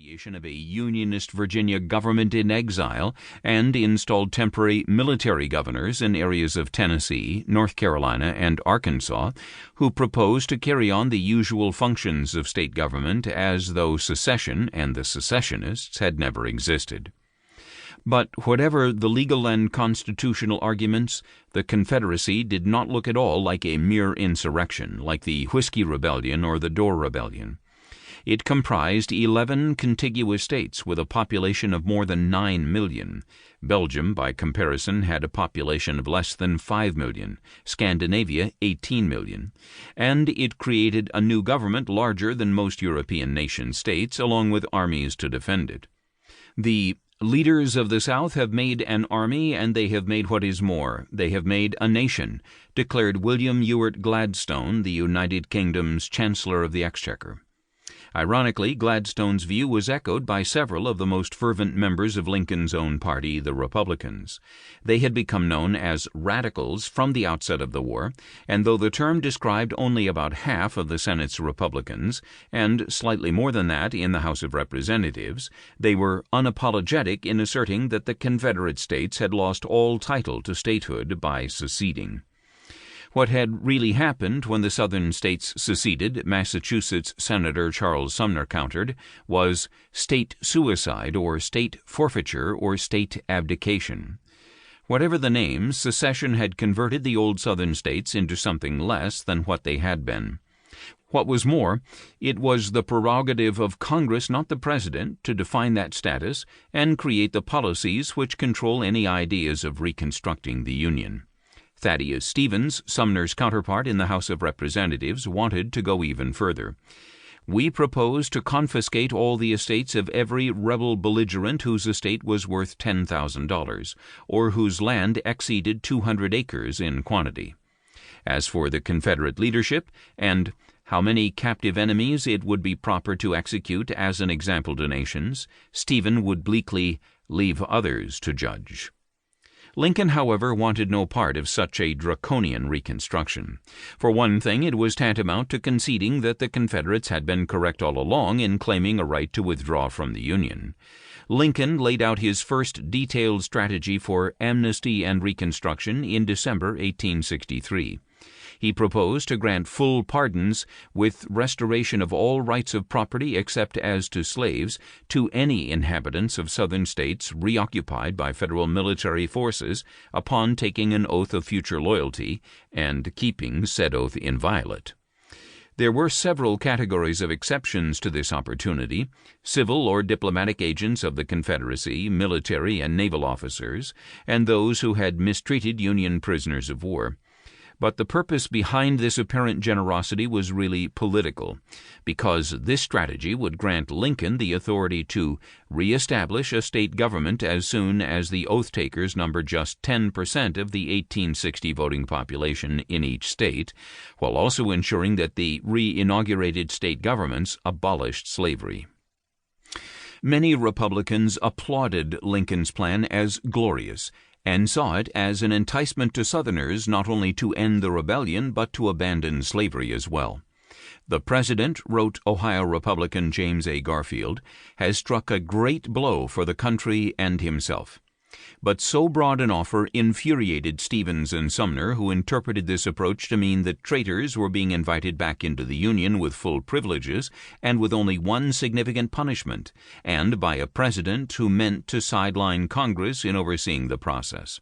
creation of a Unionist Virginia government in exile and installed temporary military governors in areas of Tennessee, North Carolina, and Arkansas, who proposed to carry on the usual functions of state government as though secession and the secessionists had never existed. But whatever the legal and constitutional arguments, the Confederacy did not look at all like a mere insurrection, like the Whiskey Rebellion or the Dorr Rebellion. It comprised 11 contiguous states with a population of more than 9 million. Belgium, by comparison, had a population of less than 5 million, Scandinavia 18 million, and it created a new government larger than most European nation-states, along with armies to defend it. The leaders of the South have made an army, and they have made what is more, they have made a nation, declared William Ewart Gladstone, the United Kingdom's Chancellor of the Exchequer. Ironically, Gladstone's view was echoed by several of the most fervent members of Lincoln's own party, the Republicans. They had become known as radicals from the outset of the war, and though the term described only about half of the Senate's Republicans, and slightly more than that in the House of Representatives, they were unapologetic in asserting that the Confederate States had lost all title to statehood by seceding. What had really happened when the Southern states seceded, Massachusetts Senator Charles Sumner countered, was state suicide or state forfeiture or state abdication. Whatever the name, secession had converted the old Southern states into something less than what they had been. What was more, it was the prerogative of Congress, not the President, to define that status and create the policies which control any ideas of reconstructing the Union. Thaddeus Stevens, Sumner's counterpart in the House of Representatives, wanted to go even further. "We propose to confiscate all the estates of every rebel belligerent whose estate was worth $10,000, or whose land exceeded 200 acres in quantity. As for the Confederate leadership, and how many captive enemies it would be proper to execute as an example to nations, Stephen would bleakly leave others to judge." Lincoln, however, wanted no part of such a draconian reconstruction. For one thing, it was tantamount to conceding that the Confederates had been correct all along in claiming a right to withdraw from the Union. Lincoln laid out his first detailed strategy for amnesty and reconstruction in December 1863. He proposed to grant full pardons with restoration of all rights of property except as to slaves to any inhabitants of Southern states reoccupied by federal military forces upon taking an oath of future loyalty and keeping said oath inviolate. There were several categories of exceptions to this opportunity: civil or diplomatic agents of the Confederacy, military and naval officers, and those who had mistreated Union prisoners of war. But the purpose behind this apparent generosity was really political, because this strategy would grant Lincoln the authority to reestablish a state government as soon as the oath-takers numbered just 10% of the 1860 voting population in each state, while also ensuring that the re-inaugurated state governments abolished slavery. Many Republicans applauded Lincoln's plan as glorious, and saw it as an enticement to Southerners not only to end the rebellion but to abandon slavery as well. "The President," wrote Ohio Republican James A. Garfield, "has struck a great blow for the country and himself." But so broad an offer infuriated Stevens and Sumner, who interpreted this approach to mean that traitors were being invited back into the Union with full privileges and with only one significant punishment, and by a president who meant to sideline Congress in overseeing the process.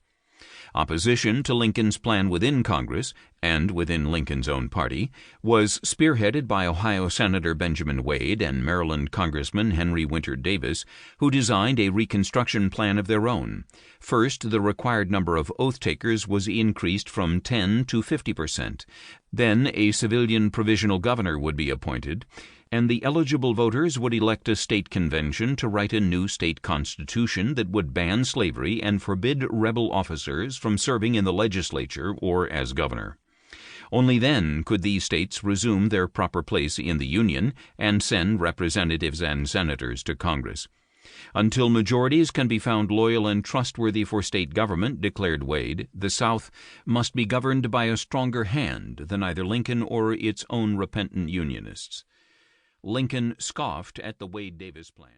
Opposition to Lincoln's plan within Congress, and within Lincoln's own party, was spearheaded by Ohio Senator Benjamin Wade and Maryland Congressman Henry Winter Davis, who designed a Reconstruction plan of their own. First, the required number of oath-takers was increased from 10 to 50%. Then a civilian provisional governor would be appointed, and the eligible voters would elect a state convention to write a new state constitution that would ban slavery and forbid rebel officers from serving in the legislature or as governor. Only then could these states resume their proper place in the Union and send representatives and senators to Congress. "Until majorities can be found loyal and trustworthy for state government," declared Wade, "the South must be governed by a stronger hand than either Lincoln or its own repentant Unionists." Lincoln scoffed at the Wade-Davis plan.